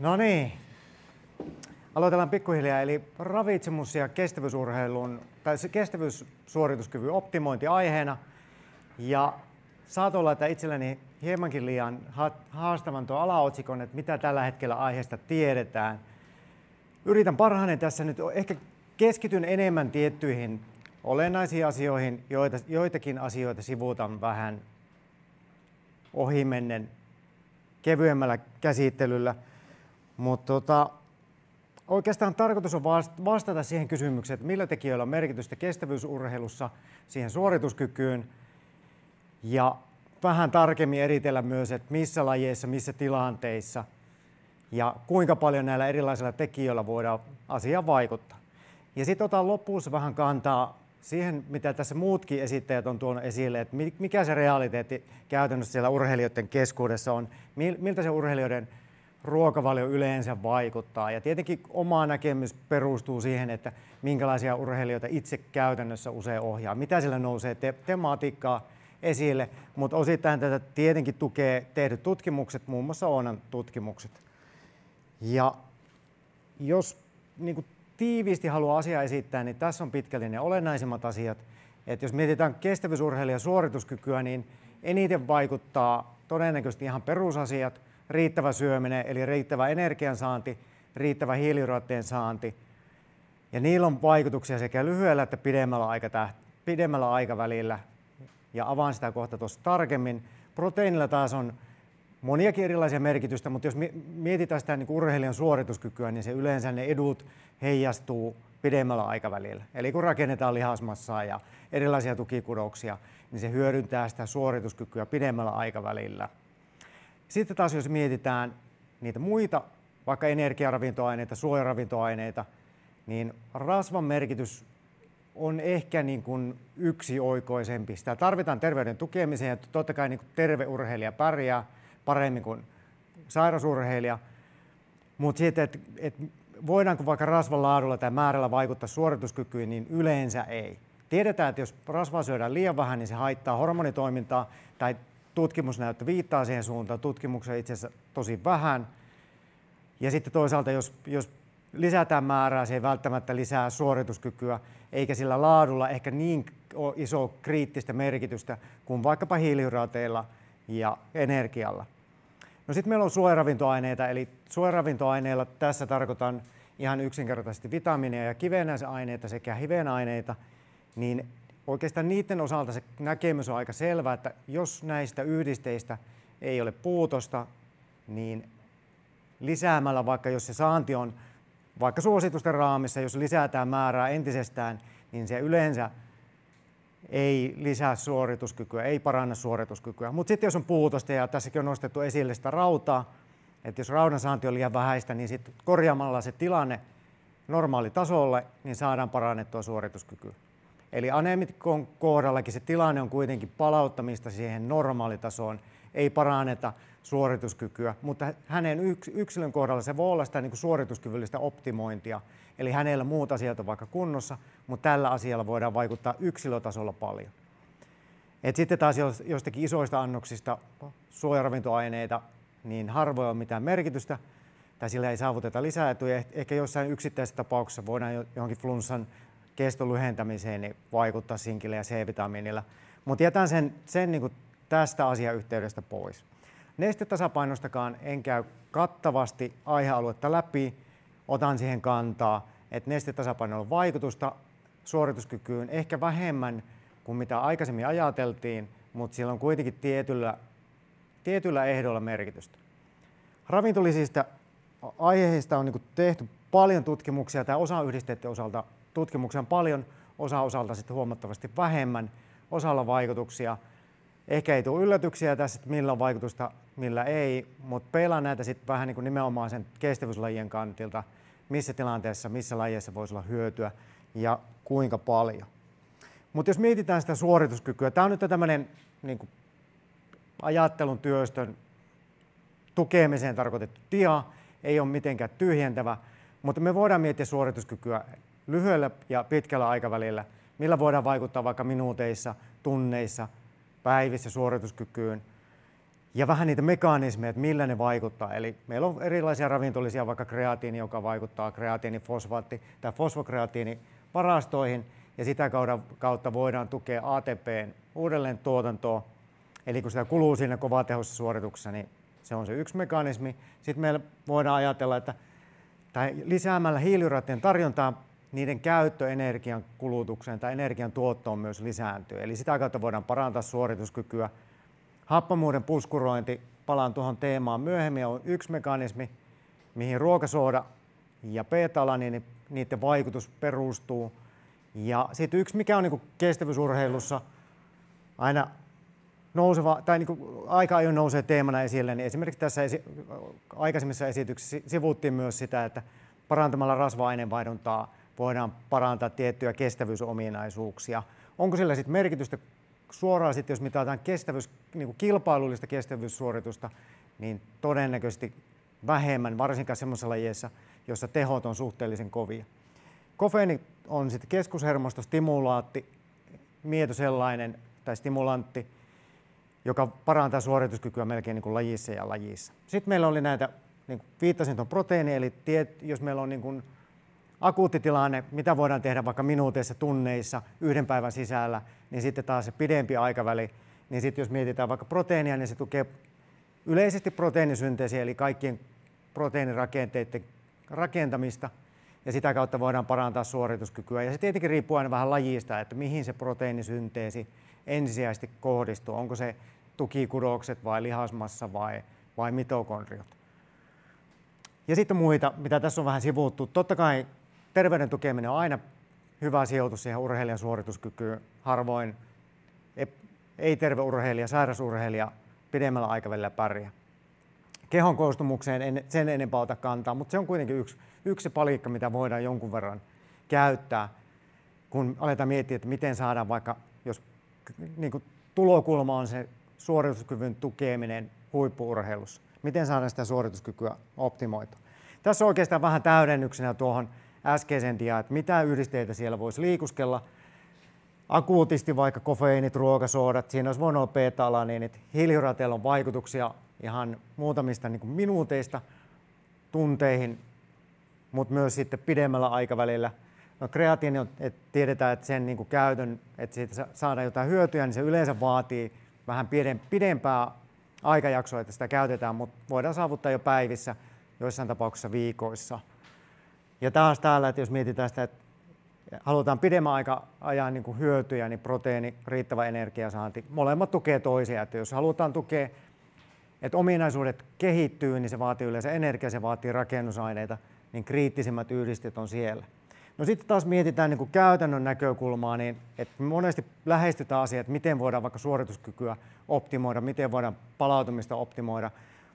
No niin, aloitellaan pikkuhiljaa. Eli ravitsemus ja kestävyysurheilun tai kestävyyssuorituskyvyn optimointi aiheena. Ja saattaa olla, että itselleni hiemankin liian haastavan tuo alaotsikon, että mitä tällä hetkellä aiheesta tiedetään. Yritän parhaani tässä nyt, ehkä keskityn enemmän tiettyihin olennaisiin asioihin, joitakin asioita sivuutan vähän ohimennen kevyemmällä käsittelyllä. Mutta oikeastaan tarkoitus on vastata siihen kysymykseen, että millä tekijöillä on merkitystä kestävyysurheilussa siihen suorituskykyyn ja vähän tarkemmin eritellä myös, että missä lajeissa, missä tilanteissa ja kuinka paljon näillä erilaisilla tekijöillä voidaan asiaan vaikuttaa. Ja sitten otan lopussa vähän kantaa siihen, mitä tässä muutkin esittäjät on tuonut esille, että mikä se realiteetti käytännössä siellä urheilijoiden keskuudessa on, miltä se urheilijoiden ruokavalio yleensä vaikuttaa. Ja tietenkin oma näkemys perustuu siihen, että minkälaisia urheilijoita itse käytännössä usein ohjaa, mitä siellä nousee tematiikkaa esille, mutta osittain tätä tietenkin tukee tehdyt tutkimukset, muun muassa Oonan tutkimukset. Ja jos niin tiiviisti haluaa asiaa esittää, niin tässä on pitkälti ne olennaisimmat asiat. Että jos mietitään kestävyysurheilijan suorituskykyä, niin eniten vaikuttaa todennäköisesti ihan perusasiat, riittävä syöminen, eli riittävä energiansaanti, riittävä hiilihydraattien saanti. Ja niillä on vaikutuksia sekä lyhyellä että pidemmällä aikavälillä. Ja avaan sitä kohta tuossa tarkemmin. Proteiinilla taas on moniakin erilaisia merkitystä, mutta jos mietitään sitä niin urheilijan suorituskykyä, niin se yleensä ne edut heijastuu pidemmällä aikavälillä. Eli kun rakennetaan lihasmassaa ja erilaisia tukikudoksia, niin se hyödyntää sitä suorituskykyä pidemmällä aikavälillä. Sitten taas jos mietitään niitä muita, vaikka energiaravintoaineita, suojaravintoaineita, niin rasvan merkitys on ehkä niin kuin yksioikoisempi. Sitä tarvitaan terveyden tukemiseen ja totta kai niin kuin terve urheilija pärjää paremmin kuin sairasurheilija. Mutta sitten, että voidaanko vaikka rasvan laadulla tai määrällä vaikuttaa suorituskykyyn, niin yleensä ei. Tiedetään, että jos rasvaa syödään liian vähän, niin se haittaa hormonitoimintaa tai tutkimusnäyttö viittaa siihen suuntaan, tutkimuksia itse asiassa tosi vähän. Ja sitten toisaalta, jos lisätään määrää, se ei välttämättä lisää suorituskykyä, eikä sillä laadulla ehkä niin iso kriittistä merkitystä kuin vaikkapa hiilihydraateilla ja energialla. No sitten meillä on suojaravintoaineita, eli suojaravintoaineilla tässä tarkoitan ihan yksinkertaisesti vitamiineja ja kivennäisaineita sekä hivenaineita, niin oikeastaan niiden osalta se näkemys on aika selvä, että jos näistä yhdisteistä ei ole puutosta, niin lisäämällä, vaikka jos se saanti on vaikka suositusten raamissa, jos lisätään määrää entisestään, niin se yleensä ei lisää suorituskykyä, ei paranna suorituskykyä. Mutta sitten jos on puutosta, ja tässäkin on nostettu esille sitä rautaa, että jos raudan saanti on liian vähäistä, niin sitten korjaamalla se tilanne normaalitasolle, niin saadaan parannettua suorituskykyä. Eli aneemikon kohdallakin se tilanne on kuitenkin palauttamista siihen normaalitasoon, ei paranneta suorituskykyä, mutta hänen yksilön kohdalla se voi olla sitä niin kuin suorituskyvyllistä optimointia. Eli hänellä muut asiat on vaikka kunnossa, mutta tällä asialla voidaan vaikuttaa yksilötasolla paljon. Et sitten taas jostakin isoista annoksista suojaravintoaineita, niin harvoin on mitään merkitystä, tai sillä ei saavuteta lisäetuja. Ehkä jossain yksittäisessä tapauksessa voidaan johonkin flunssan keston lyhentämiseen niin vaikuttaa sinkillä ja C-vitamiinilla. Mutta jätän sen niin kuin tästä asiayhteydestä pois. Nestetasapainostakaan en käy kattavasti aihealuetta läpi, otan siihen kantaa, että nestetasapainolla on vaikutusta suorituskykyyn ehkä vähemmän kuin mitä aikaisemmin ajateltiin, mutta sillä on kuitenkin tietyllä ehdolla merkitystä. Ravintolisistä aiheista on niin tehty paljon tutkimuksia, tai osayhdisteiden osalta tutkimuksia on paljon, osalta sitten huomattavasti vähemmän, osalla vaikutuksia. Ehkä ei tule yllätyksiä tässä, että millä on vaikutusta, millä ei, mutta peilaan näitä sitten vähän niin kuin nimenomaan sen kestävyyslajien kantilta, missä tilanteessa, missä lajeissa voisi olla hyötyä ja kuinka paljon. Mutta jos mietitään sitä suorituskykyä, tämä on nyt tämmöinen niin kuin ajattelun työstön tukemiseen tarkoitettu dia, ei ole mitenkään tyhjentävä, mutta me voidaan miettiä suorituskykyä lyhyellä ja pitkällä aikavälillä, millä voidaan vaikuttaa vaikka minuuteissa, tunneissa, päivissä suorituskykyyn. ja vähän niitä mekanismeja, että millä ne vaikuttaa. Eli meillä on erilaisia ravintollisia, vaikka kreatiini, joka vaikuttaa kreatiinifosfaatti tai fosfokreatiinivarastoihin, ja sitä kautta voidaan tukea ATP:n uudelleen tuotantoa. Eli kun sitä kuluu siinä kovatehoisessa suorituksessa, niin se on se yksi mekanismi. Sitten meillä voidaan ajatella, että lisäämällä hiilihydraattien tarjontaa, niiden käyttö energian kulutukseen tai energian tuottoon myös lisääntyy. Eli sitä kautta voidaan parantaa suorituskykyä. Happamuuden puskurointi, palaan tuohon teemaan myöhemmin, on yksi mekanismi, mihin ruokasooda ja beta-alaniini, niiden vaikutus perustuu. Ja sitten yksi, mikä on niin kuin kestävyysurheilussa aina nouseva, tai niin kuin aika ajoin nousee teemana esille, niin esimerkiksi tässä aikaisemmissa esityksissä sivuttiin myös sitä, että parantamalla rasva-aineenvaihduntaa voidaan parantaa tiettyjä kestävyysominaisuuksia. Onko sillä sitten merkitystä suoraan sitten, jos mitataan niin kuin kilpailullista kestävyyssuoritusta, niin todennäköisesti vähemmän, varsinkaan semmoisissa lajeissa, joissa tehot on suhteellisen kovia. Kofeiini on sitten keskushermostostimulaatti, mieto sellainen, tai stimulantti, joka parantaa suorituskykyä melkein niin kuin lajissa ja lajissa. Sitten meillä oli näitä, niin kuin viittasin tuon proteiini, eli jos meillä on niin kuin akuutti tilanne, mitä voidaan tehdä vaikka minuuteissa, tunneissa, yhden päivän sisällä, niin sitten taas se pidempi aikaväli, niin sitten jos mietitään vaikka proteiinia, niin se tukee yleisesti proteiinisynteesiä, eli kaikkien proteiinirakenteiden rakentamista, ja sitä kautta voidaan parantaa suorituskykyä. Ja se tietenkin riippuu aina vähän lajista, että mihin se proteiinisynteesi ensisijaisesti kohdistuu. Onko se tukikudokset vai lihasmassa vai mitokondriot. Ja sitten muita, mitä tässä on vähän sivuttu. Totta kai terveyden tukeminen on aina hyvä sijoitus siihen urheilijan suorituskykyyn. Harvoin ei-terve urheilija, sairasurheilija pidemmällä aikavälillä pärjää. Kehon koostumukseen en sen enempää ota kantaa, mutta se on kuitenkin yksi palikka, mitä voidaan jonkun verran käyttää, kun aletaan miettiä, että miten saadaan vaikka, jos niin kuin tulokulma on se suorituskyvyn tukeminen huippu-urheilussa, miten saadaan sitä suorituskykyä optimoitua. Tässä on oikeastaan vähän täydennyksenä tuohon äskeiseen diaan, että mitä yhdisteitä siellä voisi liikuskella. Akuutisti vaikka kofeiinit, ruokasoodat, siinä olisi voinut olla beta-alaniinit. Hiilihydraateilla on vaikutuksia ihan muutamista niin kuin minuuteista tunteihin, mutta myös sitten pidemmällä aikavälillä. No kreatiini on, että tiedetään, että sen niin kuin käytön, että siitä saadaan jotain hyötyä, niin se yleensä vaatii vähän pidempää aikajaksoa, että sitä käytetään, mutta voidaan saavuttaa jo päivissä, joissain tapauksissa viikoissa. Ja taas täällä, että jos mietitään sitä, että halutaan pidemmän ajan niin kuin hyötyjä, niin proteiini, riittävä energiasaanti, molemmat tukee toisiaan. Että jos halutaan tukea, että ominaisuudet kehittyy, niin se vaatii yleensä energiaa, se vaatii rakennusaineita, niin kriittisimmät yhdisteet on siellä. No sitten taas mietitään niin kuin käytännön näkökulmaa, niin että monesti lähestytään asiaa, että miten voidaan vaikka suorituskykyä optimoida, miten voidaan palautumista optimoida.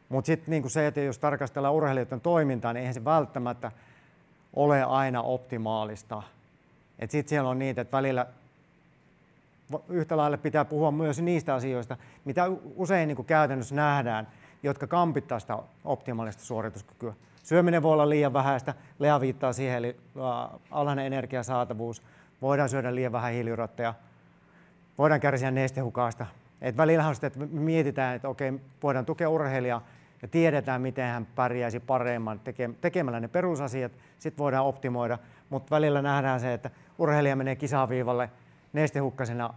Mutta sitten niin kuin se, että jos tarkastellaan urheilijoiden toimintaa, niin eihän se välttämättä ole aina optimaalista. Sitten siellä on niitä, että välillä yhtä lailla pitää puhua myös niistä asioista, mitä usein niin kuin käytännössä nähdään, jotka kampittaa sitä optimaalista suorituskykyä. Syöminen voi olla liian vähäistä, Lea viittaa siihen, eli alhainen energiasaatavuus, voidaan syödä liian vähän hiilihydraatteja, voidaan kärsiä nestehukasta. Et välillä on sitä, että mietitään, että okei, voidaan tukea urheilijaa ja tiedetään, miten hän pärjäisi paremmin tekemällä ne perusasiat, sitten voidaan optimoida, mutta välillä nähdään se, että urheilija menee kisaviivalle nestehukkasena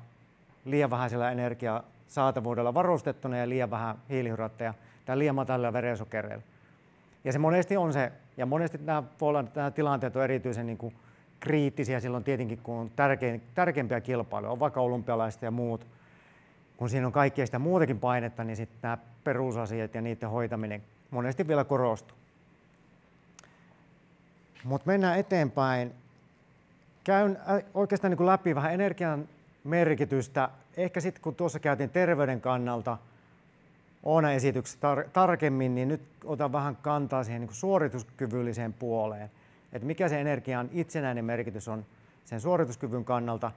liian vähäisellä energiasaatavuudella varustettuna ja liian vähän hiilihydraatteja tai liian matalilla verensokereilla. Ja se monesti on se, ja monesti nämä tilanteet on erityisen niin kuin kriittisiä silloin tietenkin, kun on tärkeimpiä kilpailuja, on vaikka olympialaiset ja muut. Kun siinä on kaikkea sitä muutakin painetta, niin sitten nämä perusasiat ja niiden hoitaminen monesti vielä korostuu. Mutta mennään eteenpäin. Käyn oikeastaan niin kuin läpi vähän energian merkitystä. Ehkä sitten kun tuossa käytiin terveyden kannalta Oona-esityksessä tarkemmin, niin nyt otan vähän kantaa siihen niin kuin suorituskyvylliseen puoleen. Että mikä se energian itsenäinen merkitys on sen suorituskyvyn kannalta.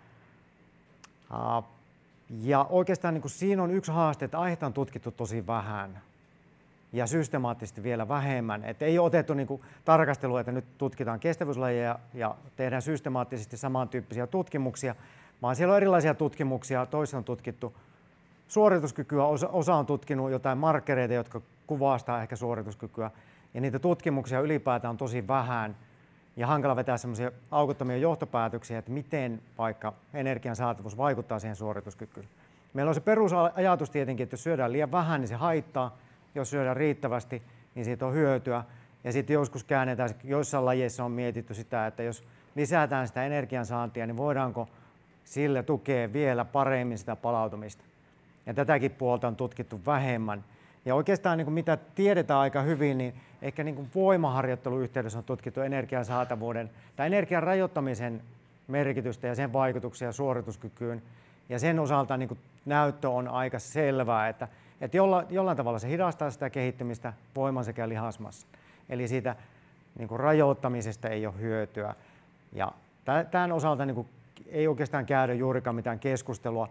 Ja oikeastaan niin kuin siinä on yksi haaste, että aiheita on tutkittu tosi vähän ja systemaattisesti vielä vähemmän. Että ei ole otettu niin kuin tarkastelua, että nyt tutkitaan kestävyyslajeja ja tehdään systemaattisesti samantyyppisiä tutkimuksia, vaan siellä on erilaisia tutkimuksia. Toisessa on tutkittu suorituskykyä, osa on tutkinut jotain markkereita, jotka kuvastaa ehkä suorituskykyä, ja niitä tutkimuksia ylipäätään on tosi vähän, ja hankala vetää semmoisia aukottomia johtopäätöksiä, että miten vaikka energian saatavuus vaikuttaa siihen suorituskykyyn. Meillä on se perusajatus tietenkin, että jos syödään liian vähän, niin se haittaa. Jos syödään riittävästi, niin siitä on hyötyä. Ja sitten joskus käännetään, joissain lajeissa on mietitty sitä, että jos lisätään sitä energiansaantia, niin voidaanko sillä tukea vielä paremmin sitä palautumista. Ja tätäkin puolta on tutkittu vähemmän. Ja oikeastaan niin kuin mitä tiedetään aika hyvin, niin ehkä niin kuin voimaharjoittelun yhteydessä on tutkittu energian saatavuuden tai energian rajoittamisen merkitystä ja sen vaikutuksia suorituskykyyn. Ja sen osalta niin kuin näyttö on aika selvää, että jollain tavalla se hidastaa sitä kehittymistä voiman sekä lihasmassa. Eli siitä niin kuin rajoittamisesta ei ole hyötyä. Ja tämän osalta niin kuin ei oikeastaan käydä juurikaan mitään keskustelua.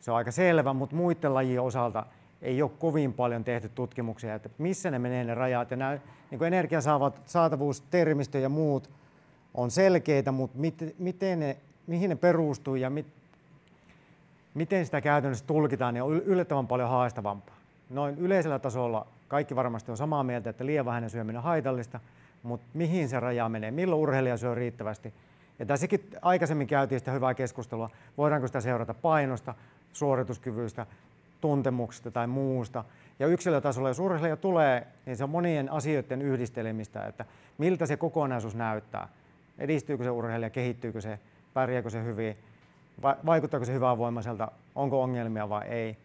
Se on aika selvä, mutta muiden lajien osalta ei ole kovin paljon tehty tutkimuksia, että missä ne menee ne rajat. Ja nämä niin kuin energian saatavuus, termistö ja muut on selkeitä, mutta mihin ne perustuu ja miten sitä käytännössä tulkitaan, niin on yllättävän paljon haastavampaa. Noin yleisellä tasolla kaikki varmasti on samaa mieltä, että liian vähäinen syöminen on haitallista, mutta mihin se raja menee, milloin urheilija syö riittävästi. Ja tässäkin aikaisemmin käytiin sitä hyvää keskustelua, voidaanko sitä seurata painosta, suorituskyvystä, tuntemuksista tai muusta. Ja yksilötasolla, jos urheilija tulee, niin se on monien asioiden yhdistelemistä, että miltä se kokonaisuus näyttää. Edistyykö se urheilija, kehittyykö se, pärjääkö se hyvin, vaikuttaako se hyvävoimaiselta, onko ongelmia vai ei.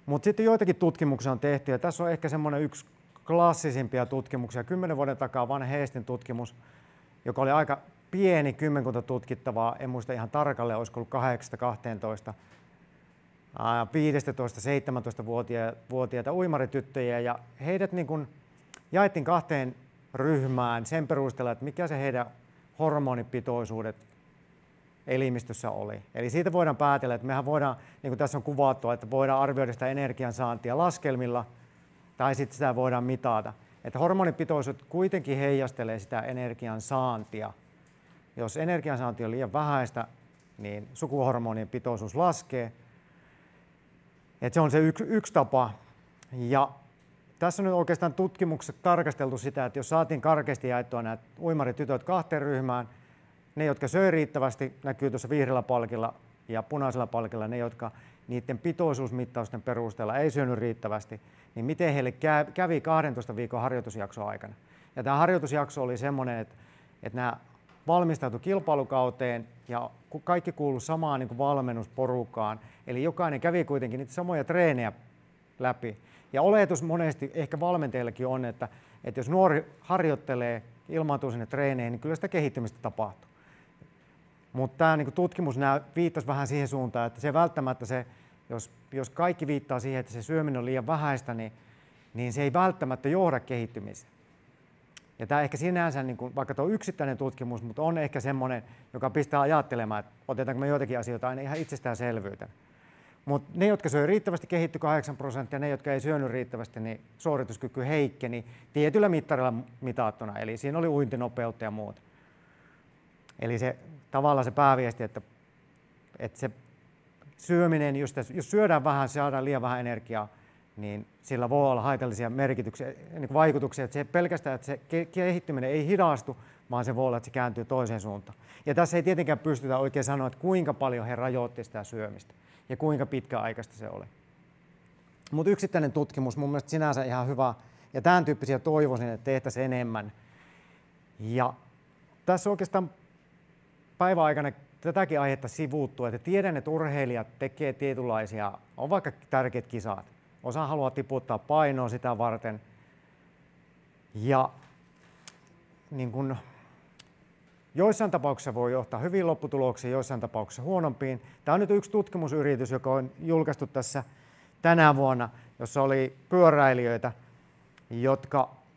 Mutta sitten joitakin tutkimuksia on tehty, ja tässä on ehkä semmoinen yksi klassisimpia tutkimuksia. 10 vuoden takaa Van Heestin tutkimus, joka oli aika pieni, kymmenkunta tutkittavaa, en muista ihan tarkalleen, olisiko ollut 8-12, 15-17-vuotiaita uimarityttöjä, ja heidät niin kun jaettiin 2 ryhmään sen perusteella, että mikä se heidän hormonipitoisuudet elimistössä oli. Eli siitä voidaan päätellä, että mehän voidaan, niin kuin tässä on kuvattu, että voidaan arvioida sitä energiansaantia laskelmilla, tai sitten sitä voidaan mitata. Että hormonipitoisuudet kuitenkin heijastelee sitä energiansaantia. Jos energiansaanti on liian vähäistä, niin sukuhormonien pitoisuus laskee. Että se on se yksi tapa. Ja tässä on nyt oikeastaan tutkimuksessa tarkasteltu sitä, että jos saatiin karkeasti jaettua nämä uimaritytöt 2 ryhmään, ne, jotka söi riittävästi, näkyy tuossa vihreällä palkilla ja punaisella palkilla, ne, jotka niiden pitoisuusmittausten perusteella ei syönyt riittävästi, niin miten heille kävi 12 viikon harjoitusjakson aikana. Ja tämä harjoitusjakso oli semmoinen, että nämä valmistautui kilpailukauteen ja kaikki kuului samaan niin kuin valmennusporukkaan. Eli jokainen kävi kuitenkin niitä samoja treenejä läpi. Ja oletus monesti ehkä valmentajillekin on, että jos nuori harjoittelee, ilmaantuu sinne treeneihin, niin kyllä sitä kehittymistä tapahtuu. Mutta tämä niin kuin tutkimus viittasi vähän siihen suuntaan, että se välttämättä jos kaikki viittaa siihen, että se syöminen on liian vähäistä, niin se ei välttämättä johda kehittymiseen. Ja tämä ehkä sinänsä, niin kuin, vaikka tuo on yksittäinen tutkimus, mutta on ehkä semmoinen, joka pistää ajattelemaan, että otetaanko me joitakin asioita aina ihan itsestäänselvyytenä. Mutta ne, jotka söi riittävästi, kehittyi 8%, ne, jotka ei syönyt riittävästi, niin suorituskyky heikkeni tietyllä mittarilla mitattuna. Eli siinä oli uintinopeutta ja muuta. Eli tavallaan se pääviesti, että se syöminen, jos syödään vähän, saadaan liian vähän energiaa, niin sillä voi olla haitallisia merkityksiä, niin vaikutuksia, että se pelkästään, että se kehittyminen ei hidastu, vaan se voi olla, että se kääntyy toiseen suuntaan. Ja tässä ei tietenkään pystytä oikein sanoa, että kuinka paljon he rajoitti sitä syömistä ja kuinka pitkäaikaista se oli. Mutta yksittäinen tutkimus mun mielestä sinänsä ihan hyvä, ja tämän tyyppisiä toivoisin, että tehtäisiin enemmän. Ja tässä oikeastaan päivän aikana tätäkin aihetta sivuuttuu, että tiedän, että urheilijat tekee tietynlaisia, on vaikka tärkeät kisat. Osa haluaa tiputtaa painoa sitä varten. Ja niin kun, joissain tapauksissa voi johtaa hyviin lopputuloksiin, joissain tapauksissa huonompiin. Tämä on nyt yksi tutkimusyritys, joka on julkaistu tässä tänä vuonna, jossa oli pyöräilijöitä,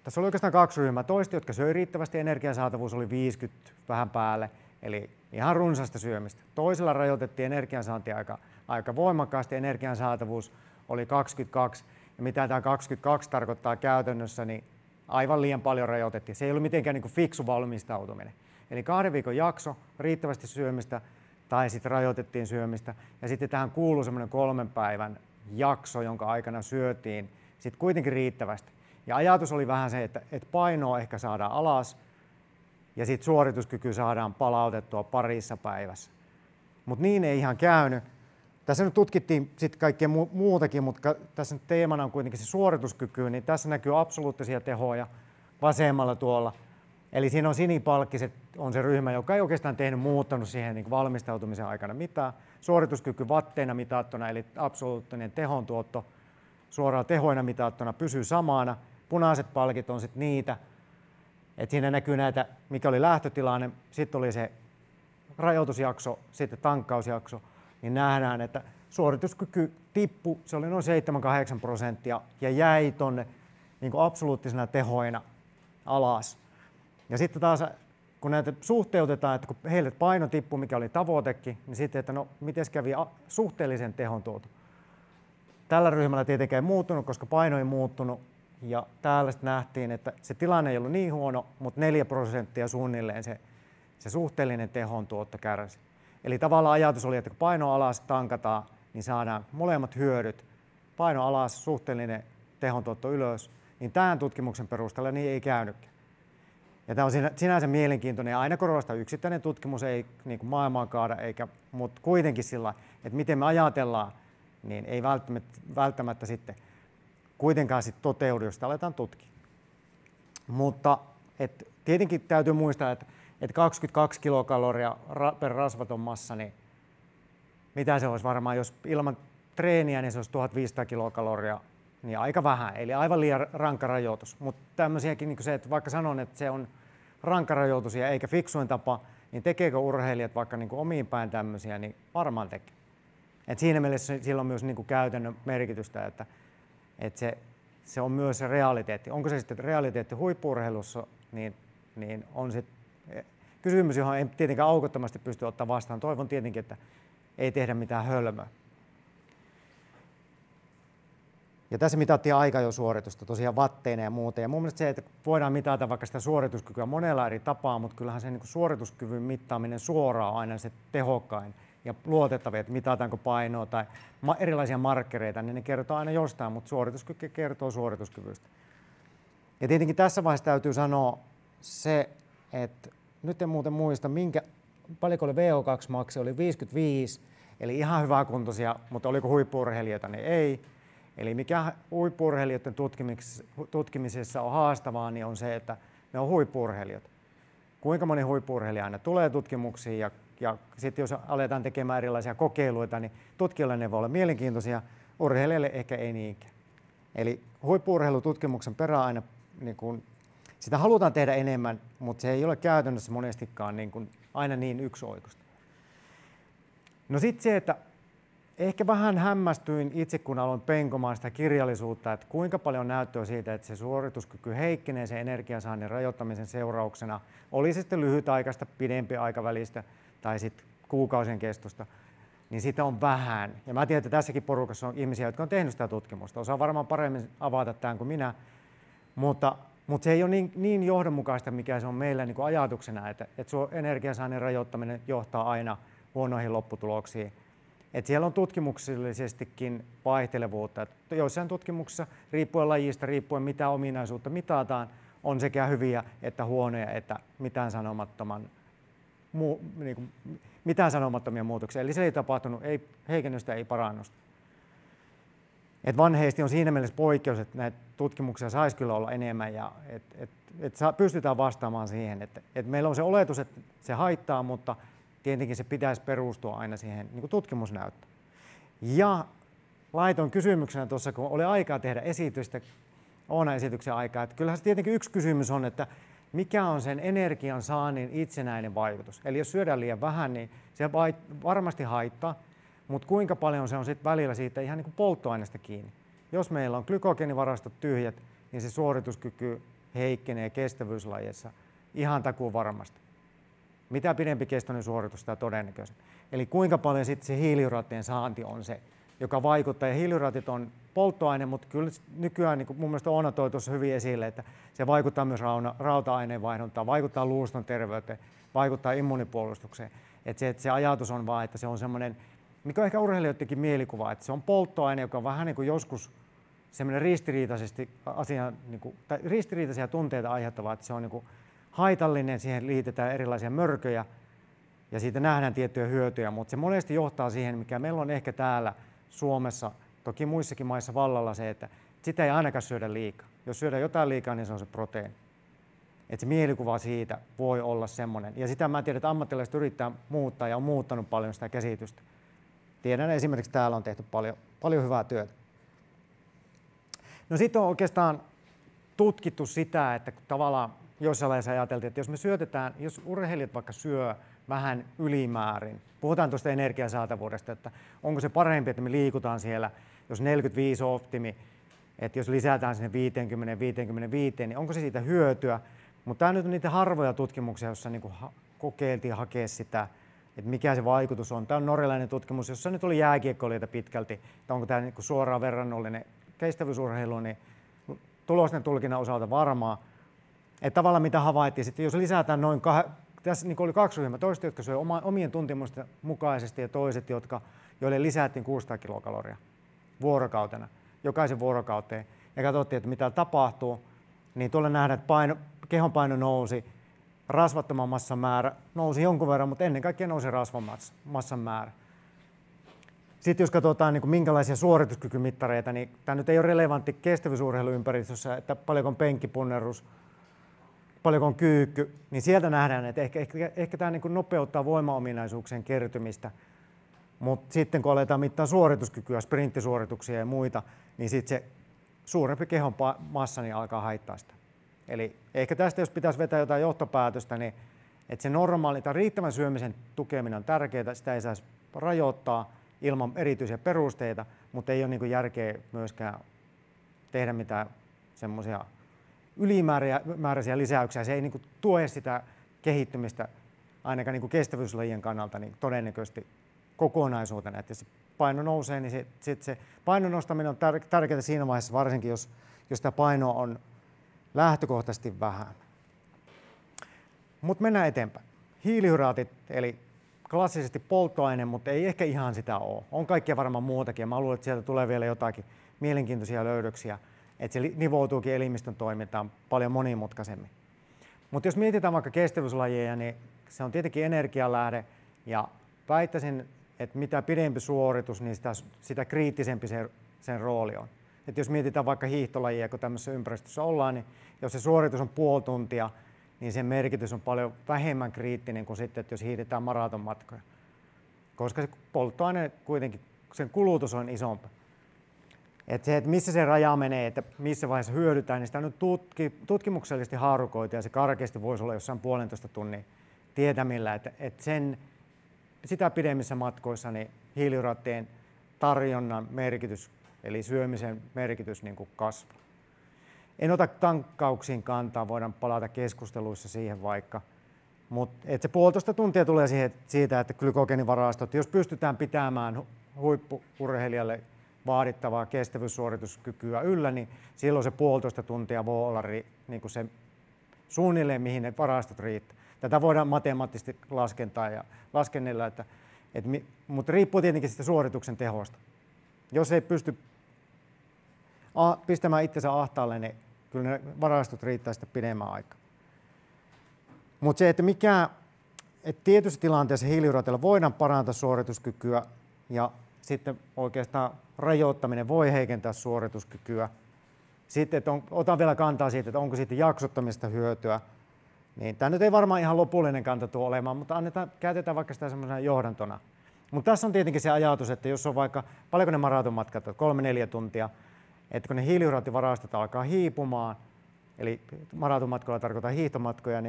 tässä oli oikeastaan 2 ryhmää. Toista, jotka söi riittävästi, energiansaatavuus oli 50 vähän päälle, eli ihan runsasta syömistä. Toisella rajoitettiin energiansaantia aika voimakkaasti, energiansaatavuus oli 22, ja mitä tämä 22 tarkoittaa käytännössä, niin aivan liian paljon rajoitettiin. Se ei ollut mitenkään niin kuin fiksu valmistautuminen. Eli 2 viikon jakso, riittävästi syömistä, tai sitten rajoitettiin syömistä, ja sitten tähän kuului semmoinen 3 päivän jakso, jonka aikana syötiin sitten kuitenkin riittävästi. Ja ajatus oli vähän se, että painoa ehkä saadaan alas ja sitten suorituskyky saadaan palautettua parissa päivässä. Mutta niin ei ihan käynyt. Tässä nyt tutkittiin sitten kaikkea muutakin, mutta tässä nyt teemana on kuitenkin se suorituskyky, niin tässä näkyy absoluuttisia tehoja vasemmalla tuolla. Eli siinä on sinipalkkiset, on se ryhmä, joka ei oikeastaan muuttanut siihen niin valmistautumisen aikana mitään. Suorituskyky watteina mitattuna, eli absoluuttinen tehontuotto suoraan tehoina mitattuna pysyy samana. Punaiset palkit on sitten niitä, että siinä näkyy näitä, mikä oli lähtötilanne, sitten oli se rajoitusjakso, sitten tankkausjakso, niin nähdään, että suorituskyky tippui, se oli noin 7-8% ja jäi tonne niin kuin absoluuttisena tehoina alas. Ja sitten taas, kun näitä suhteutetaan, että kun heille paino tippui, mikä oli tavoitekin, niin sitten, että no, miten kävi suhteellisen tehon tuotu. Tällä ryhmällä tietenkään ei muuttunut, koska paino ei muuttunut. Ja täällä sitten nähtiin, että se tilanne ei ollut niin huono, mutta 4% suunnilleen se suhteellinen tehon tuotto kärsi. Eli tavallaan ajatus oli, että kun paino alas tankataan, niin saadaan molemmat hyödyt. Paino alas, suhteellinen tehon tuotto ylös, niin tämän tutkimuksen perusteella niin ei käynytkään. Ja tämä on sinänsä mielenkiintoinen ja aina korostaa yksittäinen tutkimus, ei niin kuin maailmaa kaada, mutta kuitenkin sillä, että miten me ajatellaan, niin ei välttämättä sitten kuitenkaan sit toteudu, jos sitä aletaan tutkia. Mutta tietenkin täytyy muistaa, että 22 kilokaloria per rasvaton massa, niin mitä se olisi varmaan, jos ilman treeniä, niin se olisi 1500 kilokaloria, niin aika vähän, eli aivan liian rankka rajoitus. Mutta tämmöisiäkin, niin kuin se, että vaikka sanon, että se on rankka rajoitus ja eikä fiksuin tapa, niin tekeekö urheilijat vaikka niin kuin omiin päin tämmöisiä, niin varmaan tekee. Et siinä mielessä sillä on myös niin kuin käytännön merkitystä, että se on myös se realiteetti. Onko se sitten realiteetti huippu-urheilussa, niin on se kysymys, johon ei tietenkään aukottomasti pysty ottaa vastaan. Toivon tietenkin, että ei tehdä mitään hölmöä. Ja tässä mitattiin aikajosuoritusta, tosiaan watteina ja muuta. Ja mun mielestä se, että voidaan mitata vaikka sitä suorituskykyä monella eri tapaa, mutta kyllähän se niin kuin suorituskyvyn mittaaminen suoraan on aina se tehokkain ja luotettavia, että mitataanko painoa tai erilaisia markkereita, niin ne kertoo aina jostain, mutta suorituskyky kertoo suorituskyvystä. Ja tietenkin tässä vaiheessa täytyy sanoa se, että nyt en muuten muista, paljonko oli VO2-maksi, oli 55, eli ihan hyväkuntoisia, mutta oliko huippu-urheilijoita, niin ei. Eli mikä huippu-urheilijoiden tutkimisessa on haastavaa, niin on se, että ne on huippu-urheilijoita. Kuinka moni huippu-urheilija aina tulee tutkimuksiin ja sitten jos aletaan tekemään erilaisia kokeiluita, niin tutkijoille ne voi olla mielenkiintoisia, urheilijalle ehkä ei niinkään. Eli huippu-urheilututkimuksen perään aina niin kun, sitä halutaan tehdä enemmän, mutta se ei ole käytännössä monestikaan niin kun, aina niin yksioikoista. No sitten se, että ehkä vähän hämmästyin itse, kun aloin penkomaan sitä kirjallisuutta, että kuinka paljon näyttöä siitä, että se suorituskyky heikkenee sen energiansaannin rajoittamisen seurauksena, oli se sitten lyhytaikaista, pidempi aikavälistä tai sitten kuukausien kestosta, niin sitä on vähän. Ja mä tiedän, että tässäkin porukassa on ihmisiä, jotka on tehnyt sitä tutkimusta. Osaa varmaan paremmin avata tämän kuin minä, mutta se ei ole niin johdonmukaista, mikä se on meillä niin kuin ajatuksena, että energiansaannin rajoittaminen johtaa aina huonoihin lopputuloksiin. Et siellä on tutkimuksellisestikin vaihtelevuutta. Että joissain tutkimuksissa, riippuen lajista, riippuen mitä ominaisuutta mitataan, on sekä hyviä että huonoja, että mitään sanomattomia muutoksia. Eli se ei tapahtunut, ei heikennystä, ei parannusta. Et vanheesti on siinä mielessä poikkeus, että näitä tutkimuksia saisi kyllä olla enemmän ja että pystytään vastaamaan siihen, että meillä on se oletus, että se haittaa, mutta tietenkin se pitäisi perustua aina siihen niin kuin tutkimusnäyttöön. Ja laitoin kysymyksenä tuossa, kun oli aikaa tehdä esitystä, Oona-esityksen aikaa, että kyllähän se tietenkin yksi kysymys on, että mikä on sen energian saannin itsenäinen vaikutus. Eli jos syödään liian vähän, niin se varmasti haittaa, mutta kuinka paljon se on sitten välillä siitä ihan niin kuin polttoaineesta kiinni. Jos meillä on glykogeenivarastot tyhjät, niin se suorituskyky heikkenee kestävyyslajeissa ihan takuun varmasti. Mitä pidempi kestoinen suoritus, sitä todennäköisesti. Eli kuinka paljon sitten se hiilihydraattien saanti on se, joka vaikuttaa. Ja hiilihydraatit on polttoaine, mutta kyllä nykyään niin kuin mun mielestä Oona toi tuossa hyvin esille, että se vaikuttaa myös rauta-aineenvaihduntaan, vaikuttaa luuston terveyteen, vaikuttaa immunipuolustukseen. Että se ajatus on vaan, että se on semmoinen mikä on ehkä urheilijoidenkin mielikuva, että se on polttoaine, joka on vähän niin kuin joskus semmoinen ristiriitaisia tunteita aiheuttava, että se on niin kuin haitallinen, siihen liitetään erilaisia mörköjä ja siitä nähdään tiettyjä hyötyjä, mutta se monesti johtaa siihen, mikä meillä on ehkä täällä Suomessa, toki muissakin maissa vallalla se, että sitä ei ainakaan syödä liikaa. Jos syödään jotain liikaa, niin se on se proteiini. Että se mielikuva siitä voi olla semmoinen. Ja sitä mä tiedän, että ammattilaiset yrittää muuttaa ja on muuttanut paljon sitä käsitystä. Tiedän, esimerkiksi täällä on tehty paljon hyvää työtä. No sitten on oikeastaan tutkittu sitä, että tavallaan joissain lajeissa ajateltiin, että jos me jos urheilijat vaikka syö vähän ylimäärin, puhutaan tuosta energiasaatavuudesta, että onko se parempi, että me liikutaan siellä, jos 45 on optimi, että jos lisätään sinne 50-55, niin onko se siitä hyötyä? Mutta tämä nyt on niitä harvoja tutkimuksia, joissa niin kokeiltiin hakea sitä, että mikä se vaikutus on. Tämä on norjalainen tutkimus, jossa nyt oli jääkiekkoilijoita pitkälti, että onko tämä niin suoraan verrannollinen kestävyysurheiluun, niin tulosten tulkinnan osalta varmaa. Että tavallaan mitä havaittiin, sitten jos lisätään tässä niin oli kaksi ryhmää, toiset, jotka syövät omien tuntemusten mukaisesti ja toiset, joille lisättiin 600 kilokaloria vuorokautena, jokaisen vuorokauteen. Ja katsottiin, että mitä tapahtuu, niin tuolla nähdään, että kehon paino nousi, rasvattoman massan määrä nousi jonkun verran, mutta ennen kaikkea nousi rasvamassan määrä. Sitten jos katsotaan niin minkälaisia suorituskykymittareita, niin tämä nyt ei ole relevantti kestävyysurheiluympäristössä, että paljonko on penkkipunnerus, paljonko on kyykky, niin sieltä nähdään, että ehkä tämä niin nopeuttaa voimaominaisuuksien kertymistä. Mutta sitten kun aletaan mittaa suorituskykyä, sprinttisuorituksia ja muita, niin sitten se suurempi kehon massa niin alkaa haittaa sitä. Eli ehkä tästä, jos pitäisi vetää jotain johtopäätöstä, niin että se normaali tai riittävän syömisen tukeminen on tärkeää, sitä ei saisi rajoittaa ilman erityisiä perusteita, mutta ei ole niin kuin järkeä myöskään tehdä mitään semmoisia ylimääräisiä lisäyksiä. Se ei niin kuin tue sitä kehittymistä ainakaan niin kuin kestävyyslajien kannalta niin todennäköisesti kokonaisuutena. Että jos se paino nousee, niin se painon nostaminen on tärkeää siinä vaiheessa, varsinkin jos sitä painoa on lähtökohtaisesti vähän. Mutta mennään eteenpäin. Hiilihydraatit, eli klassisesti polttoaine, mutta ei ehkä ihan sitä ole. On kaikkea varmaan muutakin. Mä luulen, että sieltä tulee vielä jotakin mielenkiintoisia löydöksiä, että se nivoutuukin elimistön toimintaan paljon monimutkaisemmin. Mutta jos mietitään vaikka kestävyyslajeja, niin se on tietenkin energialähde, ja väittäisin, että mitä pidempi suoritus, niin sitä kriittisempi sen rooli on. Et jos mietitään vaikka hiihtolajia, kun tämmöisessä ympäristössä ollaan, niin jos se suoritus on puoli tuntia, niin sen merkitys on paljon vähemmän kriittinen kuin sitten, että jos hiihdetään maratonmatkoja. Koska se polttoaine kuitenkin, sen kulutus on isompi. Että missä se raja menee, että missä vaiheessa hyödytään, niin sitä on nyt tutkimuksellisesti haarukoitu ja se karkeasti voisi olla jossain 1,5 tunnin tietämillä, että sitä pidemmissä matkoissa niin hiilihydraattien tarjonnan merkitys, eli syömisen merkitys niin kuin kasvaa. En ota tankkauksiin kantaa, voidaan palata keskusteluissa siihen vaikka, mutta se 1,5 tuntia tulee siitä, että glykogeenivarastot, jos pystytään pitämään huippu-urheilijalle vaadittavaa kestävyyssuorituskykyä yllä, niin silloin se 1,5 tuntia voi olla niin kuin se suunnilleen, mihin ne varastot riittää. Tätä voidaan matemaattisesti laskentaa ja laskennella, mutta riippuu tietenkin sitä suorituksen tehosta. Jos ei pysty pistämään itsensä ahtaalle, niin kyllä ne varastot riittää sitä pidemmän aikaa. Mutta se, että tietyissä tilanteissa hiilihydraateilla voidaan parantaa suorituskykyä ja sitten oikeastaan rajoittaminen voi heikentää suorituskykyä. Sitten, otan vielä kantaa siitä, että onko siitä jaksottamista hyötyä. Niin, tämä nyt ei varmaan ihan lopullinen kanta tule olemaan, mutta käytetään vaikka sitä semmoisena johdantona. Mutta tässä on tietenkin se ajatus, että jos on vaikka, paljonko ne maratonmatkat, 3-4 tuntia, että kun ne hiilihydraattivarastot alkaa hiipumaan, eli maratonmatkoilla tarkoittaa hiihtomatkoja,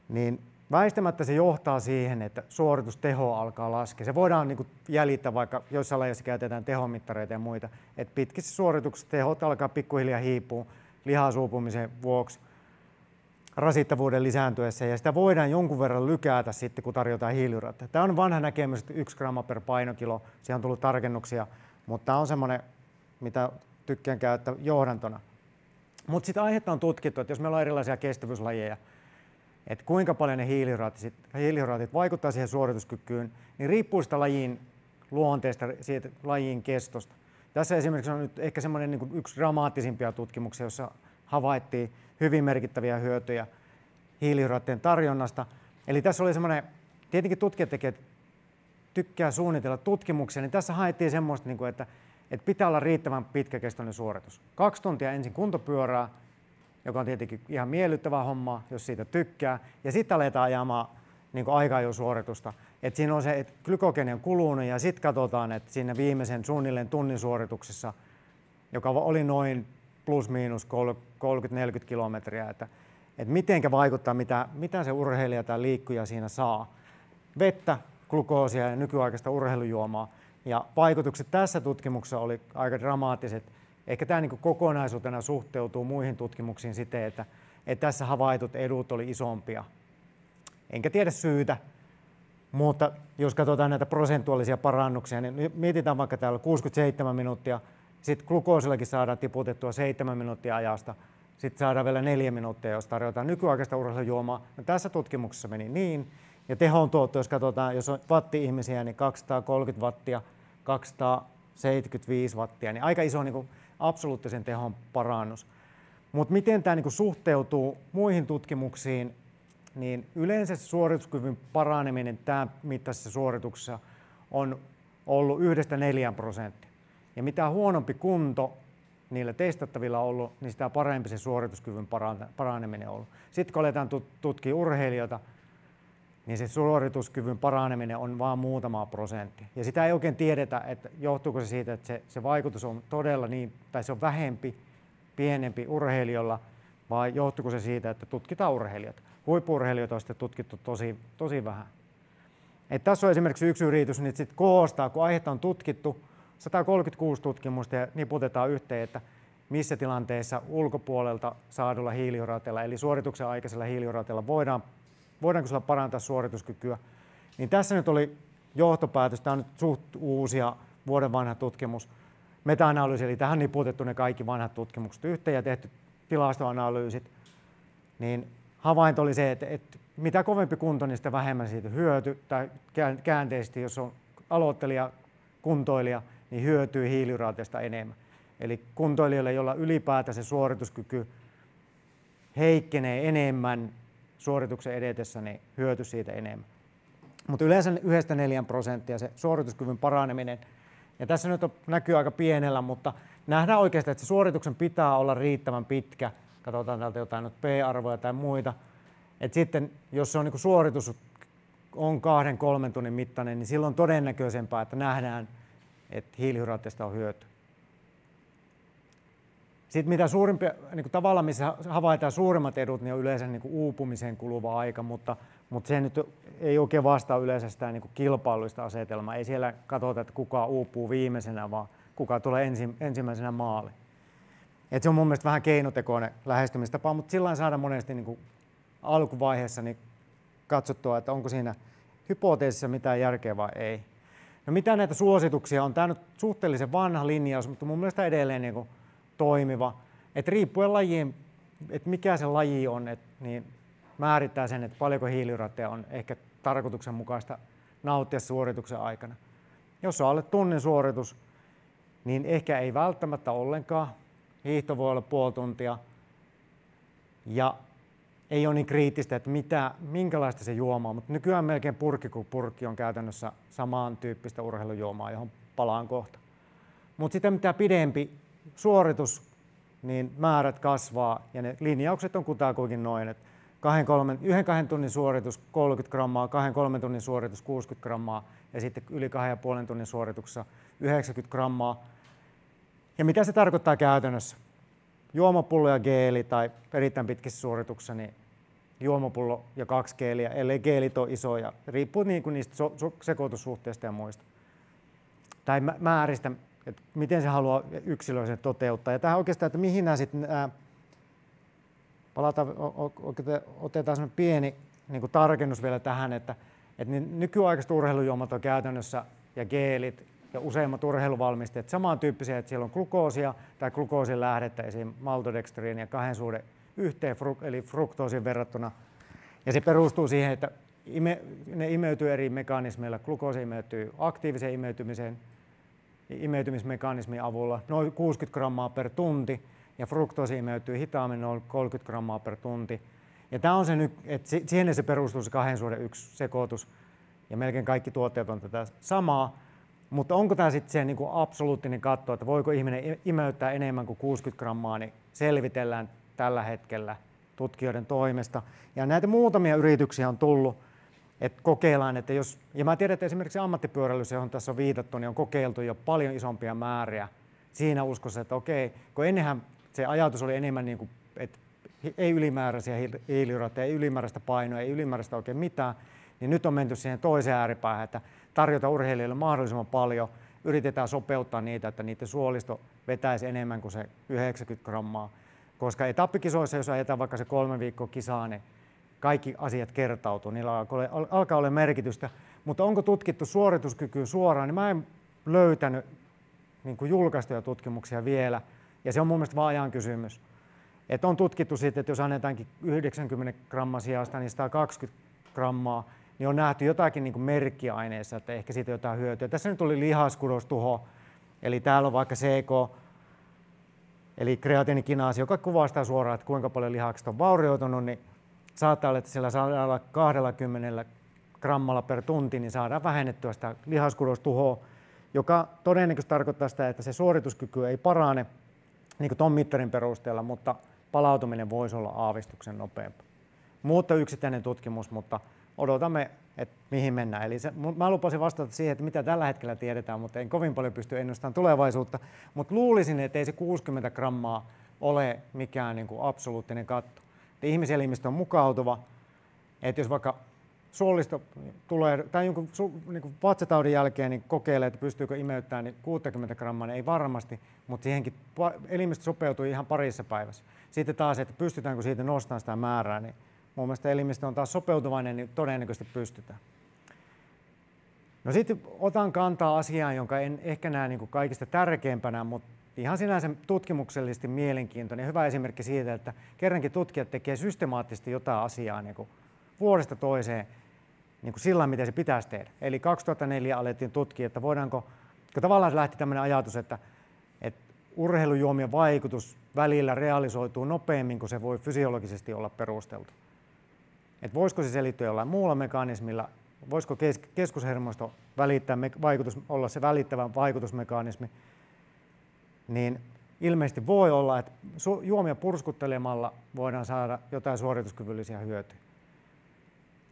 niin väistämättä se johtaa siihen, että suoritusteho alkaa laskea. Se voidaan niin kuin jäljittää, vaikka joissain lajeissa käytetään tehomittareita ja muita, että pitkissä suorituksissa tehot alkaa pikkuhiljaa hiipua lihasuupumisen vuoksi, rasittavuuden lisääntyessä, ja sitä voidaan jonkun verran lykätä sitten, kun tarjotaan hiilihydraatteja. Tämä on vanha näkemys, että 1 gramma per painokilo, siihen on tullut tarkennuksia, mutta tämä on semmoinen, mitä tykkään käyttää johdantona. Mutta sitä aihetta on tutkittu, että jos meillä on erilaisia kestävyyslajeja, että kuinka paljon ne hiilihydraatit vaikuttaa siihen suorituskykyyn, niin riippuu sitä lajin luonteesta, siitä lajin kestosta. Tässä esimerkiksi on nyt ehkä semmoinen niin kuin yksi dramaattisimpia tutkimuksia, jossa havaittiin hyvin merkittäviä hyötyjä hiilihydraattien tarjonnasta. Eli tässä oli semmoinen, tietenkin tutkijat tykkää suunnitella tutkimuksia, niin tässä haettiin semmoista, että pitää olla riittävän pitkäkestoinen suoritus. 2 tuntia ensin kuntopyörää, joka on tietenkin ihan miellyttävää hommaa, jos siitä tykkää, ja sitten aletaan ajamaan aika-ajosuoritusta. Että siinä on se, että glykogeeni on kulunut, ja sitten katsotaan, että siinä viimeisen suunnilleen tunnin suorituksessa, joka oli noin plus miinus 30-40 kilometriä, että mitenkä vaikuttaa, mitä se urheilija tai liikkuja siinä saa. Vettä, glukoosia ja nykyaikaista urheilujuomaa. Ja vaikutukset tässä tutkimuksessa oli aika dramaattiset. Ehkä tämä kokonaisuutena suhteutuu muihin tutkimuksiin siten, että tässä havaitut edut oli isompia. Enkä tiedä syytä, mutta jos katsotaan näitä prosentuaalisia parannuksia, niin mietitään vaikka täällä 67 minuuttia, sitten glukoosillakin saadaan tiputettua 7 minuuttia ajasta, sitten saadaan vielä 4 minuuttia, jos tarjotaan nykyaikaista urheilujuomaa. No, tässä tutkimuksessa meni niin, ja tehon tuotto, jos katsotaan, jos on watti-ihmisiä, niin 230 wattia, 275 wattia, niin aika iso absoluuttisen tehon parannus. Mutta miten tämä suhteutuu muihin tutkimuksiin, niin yleensä suorituskyvyn paraneminen tämän mittaisessa suorituksessa on ollut 1–4%. Ja mitä huonompi kunto niillä testattavilla on ollut, niin sitä parempi se suorituskyvyn paraneminen on ollut. Sitten kun aletaan tutkia urheilijoita, niin se suorituskyvyn paraneminen on vain muutama prosentti. Ja sitä ei oikein tiedetä, että johtuuko se siitä, että se vaikutus on todella niin, tai se on vähempi, pienempi urheilijoilla, vai johtuuko se siitä, että tutkitaan urheilijoita. Huippu-urheilijoita on sitten tutkittu tosi vähän. Et tässä on esimerkiksi yksi yritys, niin sitten koostaa, kun aihetta on tutkittu, 136 tutkimusta ja niputetaan yhteen, että missä tilanteissa ulkopuolelta saadulla hiilihydraateilla, eli suorituksen aikaisella hiilihydraateilla voidaanko sillä parantaa suorituskykyä. Niin tässä nyt oli johtopäätös, tämä on nyt suht uusi ja vuoden vanha tutkimus, meta-analyysi, eli tähän niputettu ne kaikki vanhat tutkimukset yhteen ja tehty tilastoanalyysit, niin havainto oli se, että mitä kovempi kunto, niin sitä vähemmän siitä hyöty, tai käänteisesti, jos on aloittelija, kuntoilija, niin hyötyy hiilihydraateista enemmän. Eli kuntoilijoille, joilla ylipäätään se suorituskyky heikkenee enemmän suorituksen edetessä, niin hyöty siitä enemmän. Mutta yleensä 1–4% se suorituskyvyn paraneminen. Ja tässä nyt näkyy aika pienellä, mutta nähdään oikeastaan, että se suorituksen pitää olla riittävän pitkä. Katsotaan täältä jotain P-arvoja tai muita. Et sitten, jos se on suoritus on 2–3 tunnin mittainen, niin silloin on todennäköisempää, että nähdään, että hiilihydraatteista on hyötyä. Sitten mitä suurimpia, tavalla missä havaitaan suurimmat edut, niin on yleensä uupumiseen kuluva aika, mutta se nyt ei oikein vastaa yleensä sitä kilpailuista asetelmaa. Ei siellä katsota, että kuka uupuu viimeisenä, vaan kuka tulee ensimmäisenä maaliin. Et se on mun mielestä vähän keinotekoinen lähestymistapa, mutta sillä saadaan monesti alkuvaiheessa katsottua, että onko siinä hypoteesissa mitään järkeä vai ei. No mitä näitä suosituksia on? Tämä nyt suhteellisen vanha linjaus, mutta mun mielestä edelleen toimiva. Et riippuen lajien, että mikä se laji on, niin määrittää sen, että paljonko hiilihydraatteja on ehkä tarkoituksenmukaista nauttia suorituksen aikana. Jos on alle tunnin suoritus, niin ehkä ei välttämättä ollenkaan. Hiihto voi olla puoli tuntia. Ja ei ole niin kriittistä, että minkälaista se juoma on, mutta nykyään melkein purkki kuin purkki on käytännössä samantyyppistä urheilujuomaa, johon palaan kohta. Mutta sitten mitä pidempi suoritus, niin määrät kasvaa ja ne linjaukset on kutakuinkin noin, että 1–2 tunnin suoritus 30 grammaa, 2–3 tunnin suoritus 60 grammaa ja sitten yli 2,5 tunnin suorituksessa 90 grammaa. Ja mitä se tarkoittaa käytännössä? Juomapullo ja geeli tai erittäin pitkissä suorituksissa, niin juomapullo ja 2 geeliä, ellei geelit ole isoja, riippuu niistä sekoitussuhteista ja muista. Tai määristä, että miten se haluaa yksilöisen toteuttaa. Ja tähän oikeastaan, että mihin nämä sitten, otetaan sellainen pieni tarkennus vielä tähän, että nykyaikaiset urheilujuomat on käytännössä ja geelit ja useimmat urheiluvalmisteet samantyyppisiä, että siellä on glukoosia tai glukoosin lähdettä, esimerkiksi maltodextriiniä 2 suhde 1, eli fruktoosin verrattuna. Ja se perustuu siihen, että ne imeytyy eri mekanismeilla. Glukoosi imeytyy aktiivisen imeytymismekanismin avulla noin 60 grammaa per tunti ja fruktoosi imeytyy hitaammin noin 30 grammaa per tunti. Ja tämä on se, että siihen se perustuu se 2:1 sekoitus ja melkein kaikki tuotteet on tätä samaa. Mutta onko tämä sitten se niin kuin absoluuttinen katto, että voiko ihminen imeyttää enemmän kuin 60 grammaa, niin selvitellään tällä hetkellä tutkijoiden toimesta. Ja näitä muutamia yrityksiä on tullut, että kokeillaan, että jos, ja mä tiedän, että esimerkiksi ammattipyöräilyssä, johon tässä on viitattu, niin on kokeiltu jo paljon isompia määriä siinä uskossa, että okei, kun ennenhän se ajatus oli enemmän niin kuin, että ei ylimääräisiä hiilihydraatteja, ei ylimääräistä painoa, ei ylimääräistä oikein mitään, niin nyt on menty siihen toiseen ääripäähän, että tarjota urheilijoille mahdollisimman paljon, yritetään sopeuttaa niitä, että niiden suolisto vetäisi enemmän kuin se 90 grammaa. Koska etappikisoissa, jos ajetaan vaikka se 3 viikkoa kisaa, niin kaikki asiat kertautuu, niillä alkaa olla merkitystä. Mutta onko tutkittu suorituskykyä suoraan, niin mä en löytänyt niin kuin julkaistuja tutkimuksia vielä. Ja se on mun mielestä vaan ajan kysymys. Et on tutkittu sitten, että jos annetaankin 90 grammaa sijasta, niin 120 grammaa, niin on nähty jotakin niin kuin merkkiaineissa, että ehkä siitä on jotain hyötyä. Tässä nyt oli lihaskudostuho, eli täällä on vaikka CK, eli kreatiinikinaasi, joka kuvastaa suoraan, että kuinka paljon lihakset on vaurioitunut, niin saattaa olla, että siellä saadaan 20 grammalla per tunti, niin saadaan vähennettyä sitä lihaskudostuhoa, joka todennäköisesti tarkoittaa sitä, että se suorituskyky ei parane niin kuin ton mittarin perusteella, mutta palautuminen voisi olla aavistuksen nopeampaa. Mutta yksittäinen tutkimus, mutta odotamme, että mihin mennään. Eli mä lupasin vastata siihen, että mitä tällä hetkellä tiedetään, mutta en kovin paljon pysty ennustamaan tulevaisuutta. Mutta luulisin, että ei se 60 grammaa ole mikään niin kuin absoluuttinen katto. Että ihmiselimistö on mukautuva, että jos vaikka suolisto tulee, tai jonkun niin kuin vatsataudin jälkeen niin kokeilee, että pystyykö imeyttämään niin 60 grammaa, niin ei varmasti, mutta siihenkin elimistö sopeutuu ihan parissa päivässä. Sitten taas, että pystytäänkö siitä nostamaan sitä määrää, niin mun mielestä elimistö on taas sopeutuvainen, niin todennäköisesti pystytään. No sitten otan kantaa asiaan, jonka en ehkä näe niin kuin kaikista tärkeimpänä, mutta ihan sinänsä tutkimuksellisesti mielenkiintoinen. Hyvä esimerkki siitä, että kerrankin tutkijat tekevät systemaattisesti jotain asiaa niin kuin vuodesta toiseen niin kuin sillä, miten se pitäisi tehdä. Eli 2004 alettiin tutkia, että voidaanko, kun tavallaan lähti tämmöinen ajatus, että urheilujuomien vaikutus välillä realisoituu nopeammin kuin se voi fysiologisesti olla perusteltu. Että voisiko se selittyä jollain muulla mekanismilla, voisiko keskushermosto välittää olla se välittävä vaikutusmekanismi, niin ilmeisesti voi olla, että juomia purskuttelemalla voidaan saada jotain suorituskyvyllisiä hyötyjä.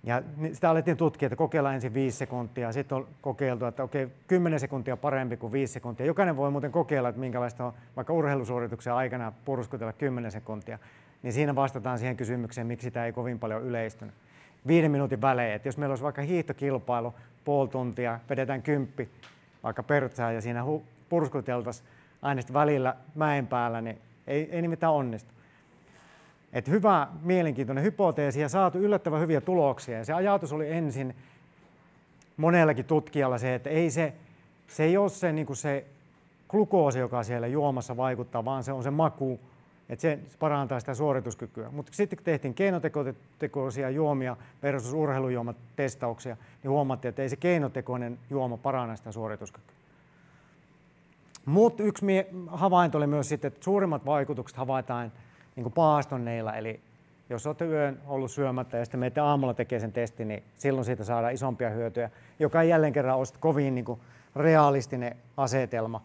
Ja sitä alettiin tutkia, että kokeillaan ensin 5 sekuntia, sitten on kokeiltu, että okei, 10 sekuntia parempi kuin 5 sekuntia. Jokainen voi muuten kokeilla, että minkälaista on vaikka urheilusuorituksen aikana purskutella 10 sekuntia. Niin siinä vastataan siihen kysymykseen, miksi sitä ei kovin paljon yleistynyt. 5 minuutin välein, että jos meillä olisi vaikka hiihtokilpailu, puoli tuntia, vedetään 10 vaikka pertsää ja siinä purskuteltaisiin aina välillä mäen päällä, niin ei nimittäin onnistu. Että hyvä, mielenkiintoinen hypoteesi ja saatu yllättävän hyviä tuloksia. Ja se ajatus oli ensin monellakin tutkijalla se, että se ei ole se, niin kuin se glukoosi, joka siellä juomassa vaikuttaa, vaan se on se maku, että se parantaa sitä suorituskykyä. Mutta sitten kun tehtiin keinotekoisia juomia versus urheilujuomatestauksia, niin huomattiin, että ei se keinotekoinen juoma paranna sitä suorituskykyä. Mutta yksi havainto oli myös sitten, että suurimmat vaikutukset havaitaan niin kuin paastonneilla, eli jos olette yön ollut syömättä ja sitten menette aamulla tekemään sen testin, niin silloin siitä saadaan isompia hyötyjä, joka ei jälleen kerran ole kovin niin kuin realistinen asetelma.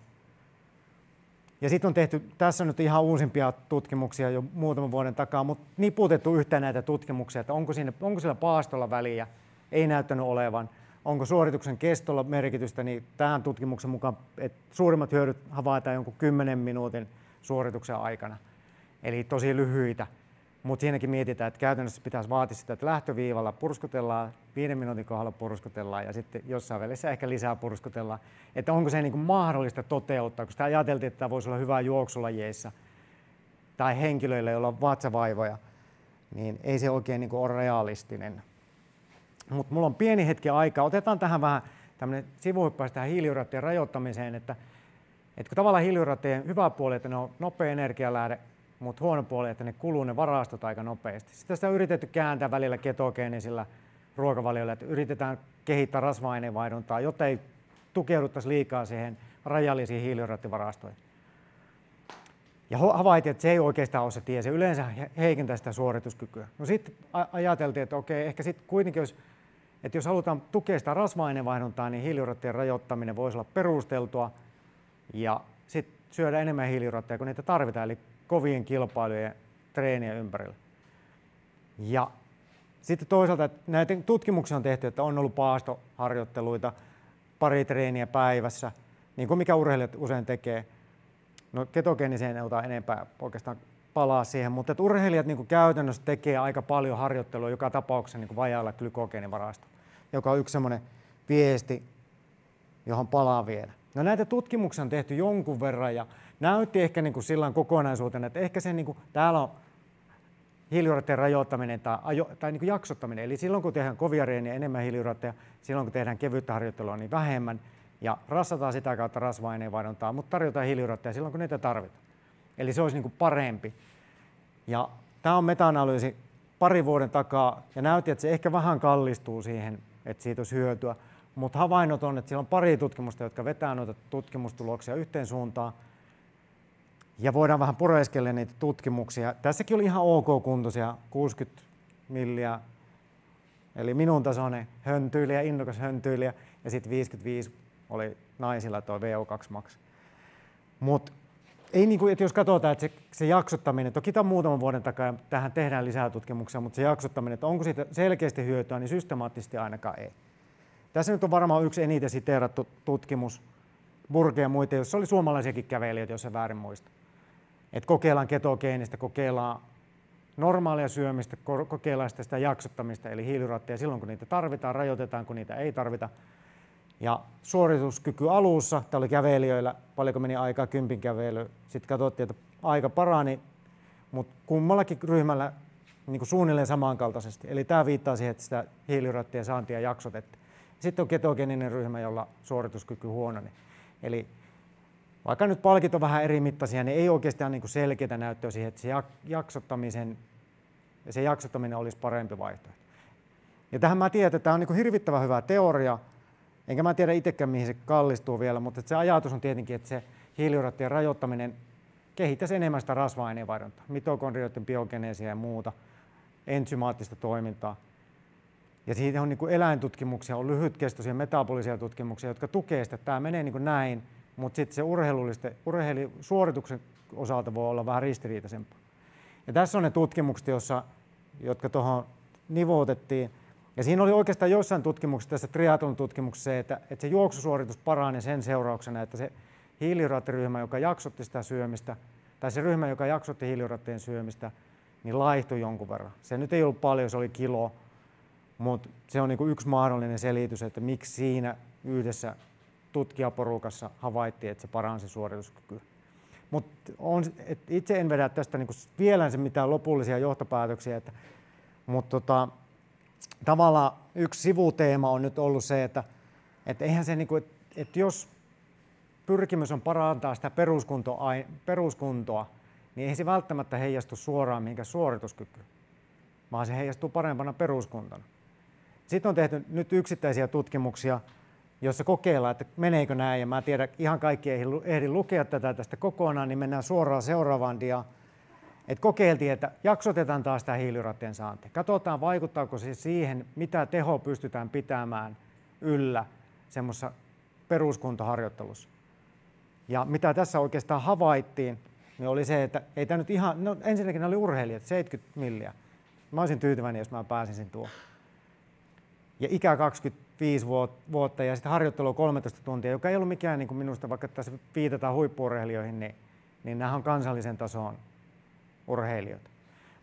Ja sitten on tehty, tässä nyt ihan uusimpia tutkimuksia jo muutaman vuoden takaa, mutta niputettu yhteen näitä tutkimuksia, että onko sillä paastolla väliä, ei näyttänyt olevan. Onko suorituksen kestolla merkitystä, niin tähän tutkimuksen mukaan että suurimmat hyödyt havaitaan jonkun 10 minuutin suorituksen aikana. Eli tosi lyhyitä, mutta siinäkin mietitään, että käytännössä pitäisi vaatia sitä, että lähtöviivalla purskutellaan, 5 minuutin kohdalla purskutellaan ja sitten jossain välissä ehkä lisää purskutellaan. Että onko se niin kuin mahdollista toteuttaa, kun sitä ajateltiin, että tämä voisi olla hyvä juoksulajeissa tai henkilöille, joilla on vatsavaivoja, niin ei se oikein niin kuin ole realistinen. Mutta mulla on pieni hetki aikaa. Otetaan tähän vähän tämmöinen sivuhyppäys tähän hiilihydraattien rajoittamiseen, että kun tavallaan hiilihydraattien hyvä puoli, että ne on nopea energialähde, mutta huono puoli, että ne kuluu ne varastot aika nopeasti. Sitten sitä on yritetty kääntää välillä ketogeenisillä ruokavaliolle, että yritetään kehittää rasva-aineenvaihduntaa, jotta ei tukeuduttaisi liikaa siihen rajallisiin hiilihydraattivarastoihin. Ja havaittiin, että se ei oikeastaan ole se tie, se yleensä heikentää sitä suorituskykyä. No sitten ajateltiin, että okei, ehkä sitten kuitenkin olisi, että jos halutaan tukea sitä rasva-aineenvaihduntaa, niin hiilihydraattien rajoittaminen voisi olla perusteltua ja sitten syödä enemmän hiilihydraatteja, kun niitä tarvitaan, eli kovien kilpailujen treenien ympärillä. Ja sitten toisaalta, että näitä tutkimuksia on tehty, että on ollut paastoharjoitteluita, pari treeniä päivässä, niin kuin mikä urheilijat usein tekee. No ketogeeniseen ei ota enempää oikeastaan palaa siihen, mutta että urheilijat niin kuin käytännössä tekee aika paljon harjoittelua joka tapauksessa niin kuin vajaalla glykogeenivarasto, joka on yksi semmoinen viesti, johon palaa vielä. No näitä tutkimuksia on tehty jonkun verran ja näytti ehkä niin kuin sillä kokonaisuutena, että ehkä se niin kuin, täällä on hiilihydraattien rajoittaminen tai niin kuin jaksottaminen. Eli silloin kun tehdään kovia reeniä enemmän hiilihydraatteja, silloin kun tehdään kevyttä harjoittelua niin vähemmän ja rassataan sitä kautta rasva-aineenvaihduntaa, mutta tarjotaan hiilihydraatteja silloin kun niitä tarvitaan. Eli se olisi niin kuin parempi. Ja tämä on meta-analyysi parin vuoden takaa ja näytti, että se ehkä vähän kallistuu siihen, että siitä olisi hyötyä. Mutta havainnot on, että siellä on pari tutkimusta, jotka vetää noita tutkimustuloksia yhteen suuntaan. Ja voidaan vähän pureskella niitä tutkimuksia. Tässäkin oli ihan ok-kuntoisia, 60 milliä, eli minun tasoinen höntyilijä, innokas höntyilijä, ja sitten 55 oli naisilla tuo VO2 max. Mutta ei niin kuin, että jos katsotaan, että se jaksottaminen, toki tämä on muutaman vuoden takaa, ja tähän tehdään lisää tutkimuksia, mutta se jaksottaminen, että onko siitä selkeästi hyötyä, niin systemaattisesti ainakaan ei. Tässä nyt on varmaan yksi eniten siteerattu tutkimus, Burge ja muita, jossa oli suomalaisiakin kävelijöitä, jos en väärin muista. Että kokeillaan ketogeenistä, kokeillaan normaalia syömistä, kokeillaan sitä jaksottamista, eli hiilihydraatteja silloin, kun niitä tarvitaan, rajoitetaan, kun niitä ei tarvita. Ja suorituskyky alussa, tämä oli kävelijöillä, paljonko meni aikaa 10 kävely, sitten katsottiin, että aika parani, mutta kummallakin ryhmällä niin kuin suunnilleen samankaltaisesti. Eli tämä viittaa siihen, että sitä hiilihydraattien saantia jaksotettiin. Sitten on ketogeeninen ryhmä, jolla suorituskyky huononi. Eli vaikka nyt palkit on vähän eri mittaisia, niin ei oikeastaan niin kuin selkeää näyttöä siihen, että se jaksottaminen olisi parempi vaihtoehto. Ja tähän mä tiedän, että tämä on niin kuin hirvittävän hyvä teoria, enkä mä tiedä itsekään mihin se kallistuu vielä, mutta se ajatus on tietenkin, että se hiilihydraattien rajoittaminen kehittäisi enemmän sitä rasva-aineenvaihduntaa, mitokondrioiden biogeneesiä ja muuta, ensymaattista toimintaa. Ja siitä on niin kuin eläintutkimuksia, on lyhytkestoisia metabolisia tutkimuksia, jotka tukee sitä, että tämä menee niin kuin näin, mutta sitten se suorituksen osalta voi olla vähän ristiriitaisempaa. Ja tässä on ne tutkimukset, jotka tuohon nivoutettiin. Ja siinä oli oikeastaan jossain tutkimuksessa, tässä triathlon tutkimuksessa se, että se juoksusuoritus parani sen seurauksena, että se hiilihydraattiryhmä, joka jaksotti sitä syömistä, tai se ryhmä, joka jaksotti hiilihydraattien syömistä, niin laihtui jonkun verran. Se nyt ei ollut paljon, se oli kilo, mutta se on niin kuin yksi mahdollinen selitys, että miksi siinä yhdessä tutkijaporukassa havaittiin, että se paransi suorituskykyä. Mutta itse en vedä tästä niin kuin vielä mitään lopullisia johtopäätöksiä, mutta tavallaan yksi sivuteema on nyt ollut se, että eihän se, niin kuin, että jos pyrkimys on parantaa sitä peruskuntoa, niin ei se välttämättä heijastu suoraan mihinkään suorituskykyyn, vaan se heijastuu parempana peruskuntona. Sitten on tehty nyt yksittäisiä tutkimuksia, jossa kokeillaan, että meneekö näin, ja mä tiedän, ihan kaikki ei ehdi lukea tästä kokonaan, niin mennään suoraan seuraavaan diaan. Et kokeiltiin, että jaksotetaan taas tämä hiilihydraattien saanti. Katsotaan, vaikuttaako se siihen, mitä tehoa pystytään pitämään yllä semmoisessa peruskuntoharjoittelussa. Ja mitä tässä oikeastaan havaittiin, niin oli se, että ei tämä nyt ihan, no ensinnäkin ne oli urheilijat, 70 milliä. Mä olisin tyytyväinen, jos mä pääsisin tuohon. Ja ikä 25 vuotta ja sitten harjoittelu 13 tuntia, joka ei ollut mikään niin kuin minusta, vaikka tässä viitataan huippu-urheilijoihin, niin nämä on kansallisen tason urheilijoita.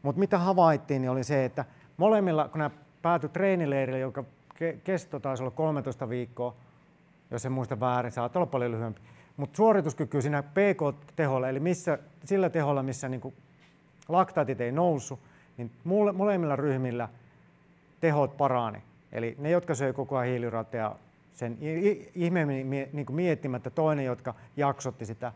Mutta mitä havaittiin, niin oli se, että molemmilla, kun nämä päätyi treenileirille, joka kesto taisi olla 13 viikkoa, jos en muista väärin, saattaa olla paljon lyhyempi, mutta suorituskyky siinä PK-teholla, eli sillä teholla, missä niin laktaatit ei noussut, niin molemmilla ryhmillä tehot parani. Eli ne, jotka söi koko ajan hiilihydraatteja sen ihmeemmin niin miettimättä, toinen, jotka jaksotti sitä.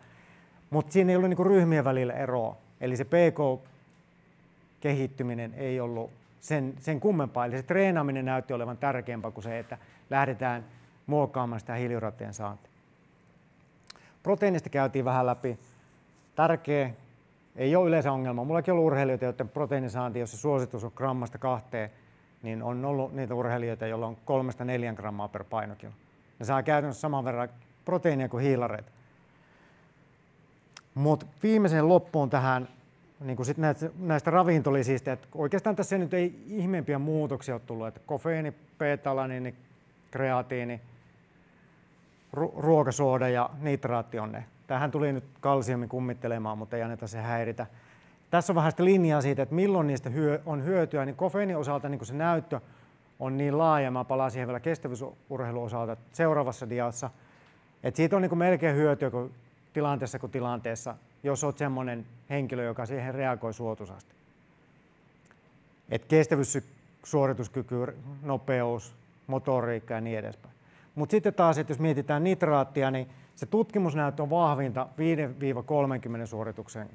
Mutta siinä ei ollut niin ryhmien välillä eroa. Eli se PK-kehittyminen ei ollut sen kummempaa. Eli se treenaaminen näytti olevan tärkeämpää kuin se, että lähdetään muokkaamaan sitä hiilihydraattien saantia. Proteiinista käytiin vähän läpi. Tärkeä, ei ole yleensä ongelma. Mullakin on ollut urheilijoita, joiden proteiinisaanti, jos se suositus on 1-2 grammaa, niin on ollut niitä urheilijoita, joilla on 3-4 grammaa per painokilo. Ne saa käytännössä saman verran proteiinia kuin hiilareita. Mutta viimeisen loppuun tähän niin sit näistä ravintolisistä, että oikeastaan tässä nyt ei ihmeempiä muutoksia ole tullut, että kofeiini, beta-alaniini, kreatiini, ruokasooda ja nitraatti on ne. Tähän tuli nyt kalsiumi kummittelemaan, mutta ei anneta se häiritä. Tässä on vähän sitä linjaa siitä, että milloin niistä on hyötyä, niin kofeiinin osalta niin se näyttö on niin laaja, mä palaan siihen vielä kestävyysurheilun osalta seuraavassa diassa, että siitä on niin melkein hyötyä kuin tilanteessa, jos olet semmoinen henkilö, joka siihen reagoi suotuisasti. Että kestävyys, suorituskyky, nopeus, motoriikka ja niin edespäin. Mutta sitten taas, että jos mietitään nitraattia, niin se tutkimusnäyttö on vahvinta 5-30 suorituksen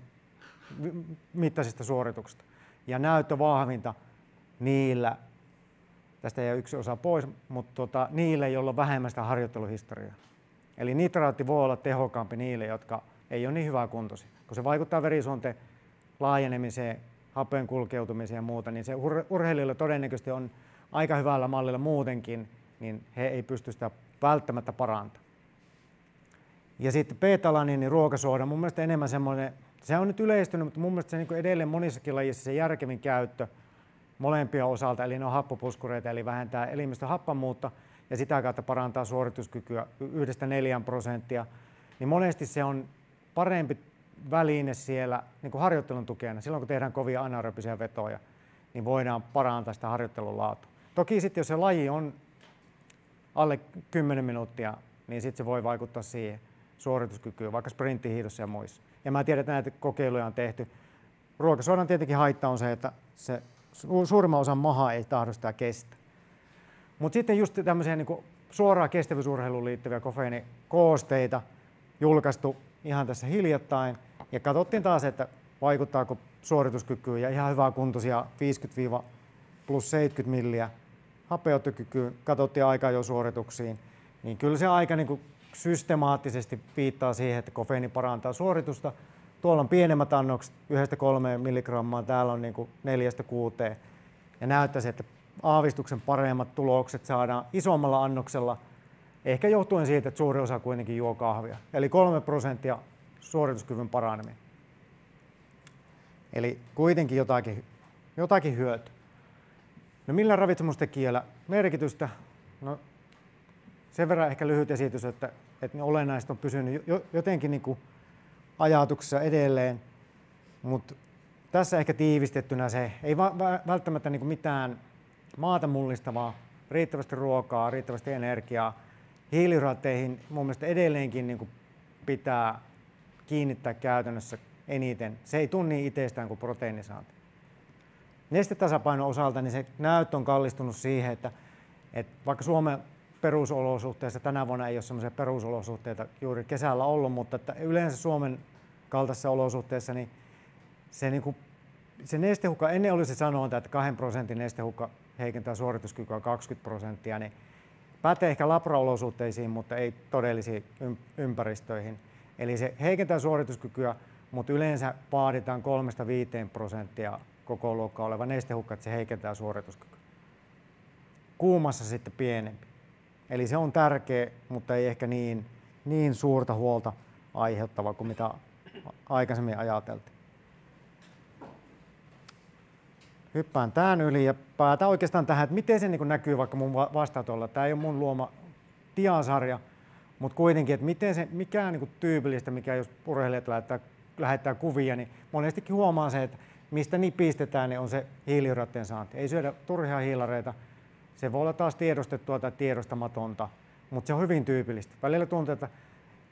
mittaisista suorituksista. Ja näyttö vahvinta niillä, tästä ei yksi osa pois, mutta niille, joilla on vähemmän sitä harjoitteluhistoriaa. Eli nitraatti voi olla tehokkaampi niille, jotka ei ole niin hyvää kuntoisia. Kun se vaikuttaa verisuonten laajenemiseen, hapen kulkeutumiseen ja muuta, niin se urheilijoilla todennäköisesti on aika hyvällä mallilla muutenkin, niin he ei pysty sitä välttämättä parantamaan. Ja sitten beta-alaniini, ruokasooda, mun mielestä enemmän semmoinen, se on nyt yleistynyt, mutta mun mielestä se niin edelleen monissakin lajissa se järkevin käyttö molempia osalta, eli ne on happopuskureita, eli vähentää elimistön happamuutta ja sitä kautta parantaa suorituskykyä 1-4%, niin monesti se on parempi väline siellä niin kuin harjoittelun tukena. Silloin kun tehdään kovia anaerobisia vetoja, niin voidaan parantaa sitä harjoittelun laatua. Toki sitten jos se laji on alle 10 minuuttia, niin sitten se voi vaikuttaa siihen suorituskykyyn, vaikka sprinttihiihdossa ja muissa. Ja mä tiedän, että näitä kokeiluja on tehty. Ruokasoodan tietenkin haitta on se, että se suurimman osan maha ei tahdo sitä kestä. Mutta sitten just tämmöisiä niin suoraan kestävyysurheiluun liittyviä kofeiinikoosteita julkaistu ihan tässä hiljattain. Ja katsottiin taas, että vaikuttaako suorituskykyyn ja ihan hyvää kuntoisia 50-70 milliä hapeuttokykyyn, katsottiin aikajosuorituksiin. Niin kyllä se aika niin systemaattisesti viittaa siihen, että kofeiini parantaa suoritusta. Tuolla on pienemmät annokset, 1-3 milligrammaa, täällä on niin 4-6. Ja näyttäisi, että aavistuksen paremmat tulokset saadaan isommalla annoksella, ehkä johtuen siitä, että suuri osa kuitenkin juo kahvia. Eli 3% suorituskyvyn paraneminen. Eli kuitenkin jotakin hyötyä. No millä ravitsemustekijöillä merkitystä? No, sen verran ehkä lyhyt esitys, että ne olennaiset on pysynyt jotenkin niin kuin ajatuksessa edelleen, mutta tässä ehkä tiivistettynä se ei välttämättä niin kuin mitään maata mullistavaa, riittävästi ruokaa, riittävästi energiaa. Hiilihydraatteihin mun mielestä edelleenkin niin kuin pitää kiinnittää käytännössä eniten. Se ei tunne niin itsestään kuin proteiinisaanti. Nestetasapainon osalta niin se näyttö on kallistunut siihen, että vaikka Suomen perusolosuhteissa tänä vuonna ei ole sellaisia perusolosuhteita juuri kesällä ollut, mutta että yleensä Suomen kaltaisissa olosuhteissa niin se nestehukka, ennen olisi sanonta, että 2% nestehukka heikentää suorituskykyä 20%, niin pätee ehkä labraolosuhteisiin, mutta ei todellisiin ympäristöihin. Eli se heikentää suorituskykyä, mutta yleensä vaaditaan 3-5% koko luokkaa oleva nestehukka, että se heikentää suorituskykyä. Kuumassa sitten pienempi. Eli se on tärkeä, mutta ei ehkä niin suurta huolta aiheuttava kuin mitä aikaisemmin ajateltiin. Hyppään tämän yli ja päätän oikeastaan tähän, että miten se niin näkyy vaikka mun vastaanotolla. Tämä ei ole mun luoma diasarja, mutta kuitenkin, että mikä on niin tyypillistä, mikä jos urheilijat lähettää kuvia, niin monestikin huomaa se, että mistä nipistetään, niin on se hiilihydraattien saanti. Ei syödä turhia hiilareita. Se voi olla taas tiedostettua tai tiedostamatonta, mutta se on hyvin tyypillistä. Välillä tuntuu, että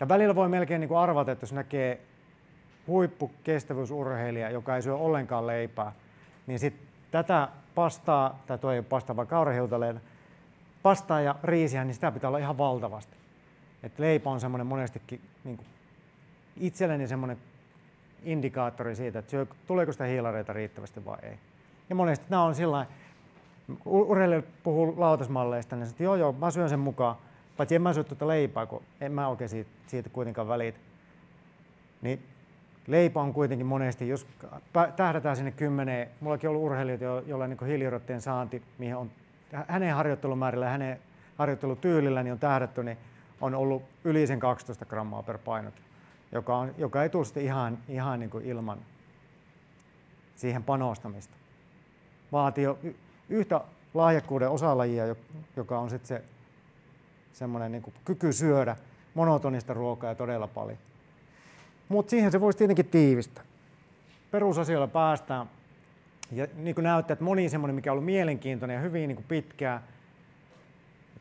välillä voi melkein niin arvata, että jos näkee huippukestävyysurheilija, joka ei syö ollenkaan leipää, niin sitten tätä pastaa, tai tuo ei ole pastaa, vaan kaurahiutaleita, pastaa ja riisiä, niin sitä pitää olla ihan valtavasti. Et leipä on semmoinen monestikin niin itselleni semmoinen indikaattori siitä, että tuleeko sitä hiilareita riittävästi vai ei. Ja monesti nämä on sillä urheilijat puhuu lautasmalleista, niin sanoo, joo, mä syön sen mukaan. Paitsi en mä syö tuota leipää, kun en mä oikein siitä kuitenkaan välitä. Niin leipä on kuitenkin monesti, jos tähdätään sinne 10, mullakin on ollut urheilijoita, joilla niin hiilihydraattien saanti, mihin on hänen harjoittelumäärillä ja hänen harjoittelutyylillä niin on tähdätty, niin on ollut yli sen 12 grammaa per painokin, joka ei tule sitten ihan niin kuin ilman siihen panostamista. Vaatii jo yhtä lahjakkuuden osalajia, joka on sitten se semmoinen niin kuin kyky syödä monotonista ruokaa ja todella paljon. Mutta siihen se voisi tietenkin tiivistää. Perusasioilla päästään. Ja niin kuin näyttää, että moni semmoinen, mikä on ollut mielenkiintoinen ja hyvin niin kuin pitkää.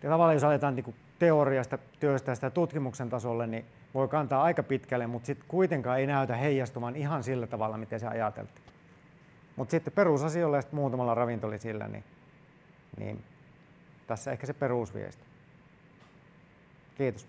Ja tavallaan jos aletaan niin kuin teoriasta työstää sitä tutkimuksen tasolle, niin voi kantaa aika pitkälle, mutta sitten kuitenkaan ei näytä heijastumaan ihan sillä tavalla, miten se ajateltiin. Mutta sitten perusasioilla ja sitten muutamalla ravintolisillä, niin tässä ehkä se perusviesti. Kiitos.